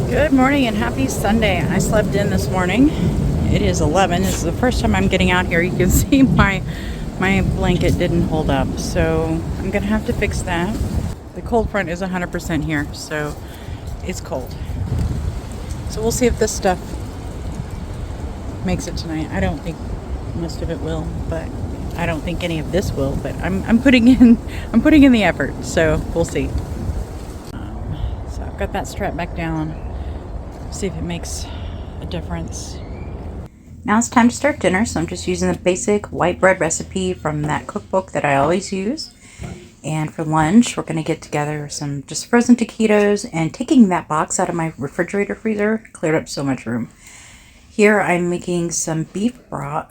Good morning and happy Sunday. I slept in this morning. It is 11. This is the first time I'm getting out here. You can see my blanket didn't hold up, so I'm gonna have to fix that. The cold front is 100% here, so it's cold. So we'll see if this stuff makes it tonight. I don't think most of it will, but I don't think any of this will. But I'm putting in the effort, so we'll see. So I've got that strap back down. See if it makes a difference. Now it's time to start dinner, so I'm just using the basic white bread recipe from that cookbook that I always use. And for lunch, we're going to get together some just frozen taquitos, and taking that box out of my refrigerator freezer cleared up so much room. Here I'm making some beef broth,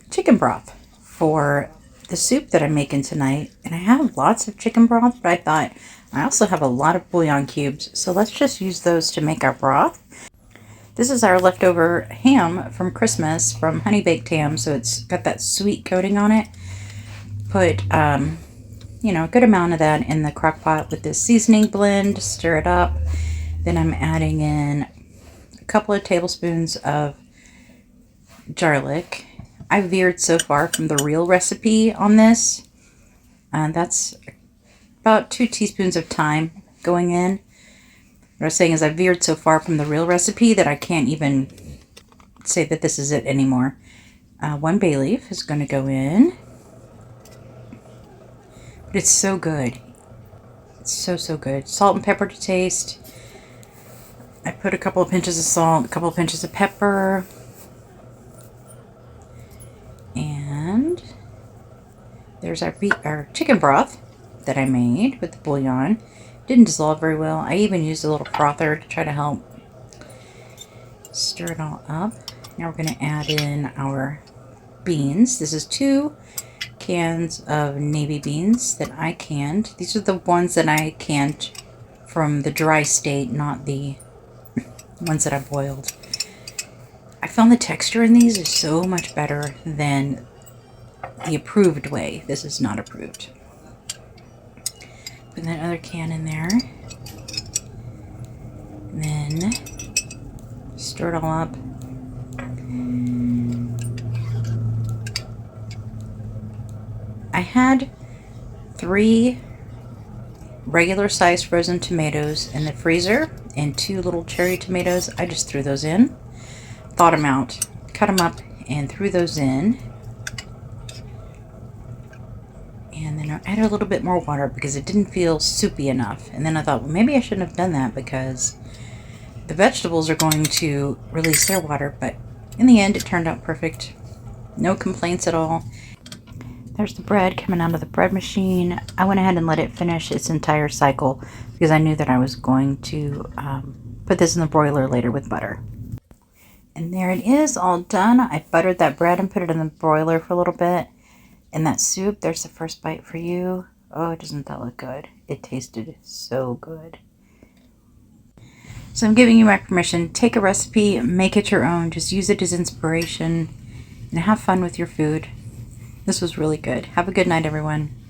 chicken broth for the soup that I'm making tonight. And I have lots of chicken broth, but I thought I also have a lot of bouillon cubes, so let's just use those to make our broth. This is our leftover ham from Christmas from Honey Baked Ham, so it's got that sweet coating on it. Put, a good amount of that in the crock pot with this seasoning blend, stir it up. Then I'm adding in a couple of tablespoons of garlic. I veered so far from the real recipe on this. That's about 2 teaspoons of thyme going in. What I was saying is I veered so far from the real recipe that I can't even say that this is it anymore. 1 bay leaf is going to go in. But it's so good. It's so good. Salt and pepper to taste. I put a couple of pinches of salt, a couple of pinches of pepper. And there's our chicken broth that I made with the bouillon. Didn't dissolve very well. I even used a little frother to try to help stir it all up. Now we're going to add in our beans. This is 2 cans of navy beans that I canned. These are the ones that I canned from the dry state, not the ones that I boiled. I found the texture in these is so much better than the approved way. This is not approved. Put that other can in there. And then stir it all up. I had 3 regular sized frozen tomatoes in the freezer and 2 little cherry tomatoes. I just threw those in, thawed them out, cut them up, and threw those in. And then I added a little bit more water because it didn't feel soupy enough. And then I thought, well, maybe I shouldn't have done that because the vegetables are going to release their water. But in the end, it turned out perfect. No complaints at all. There's the bread coming out of the bread machine. I went ahead and let it finish its entire cycle because I knew that I was going to put this in the broiler later with butter. And there it is, all done. I buttered that bread and put it in the broiler for a little bit. And that soup, there's the first bite for you. Oh, doesn't that look good? It tasted so good. So I'm giving you my permission. Take a recipe, make it your own. Just use it as inspiration and have fun with your food. This was really good. Have a good night, everyone.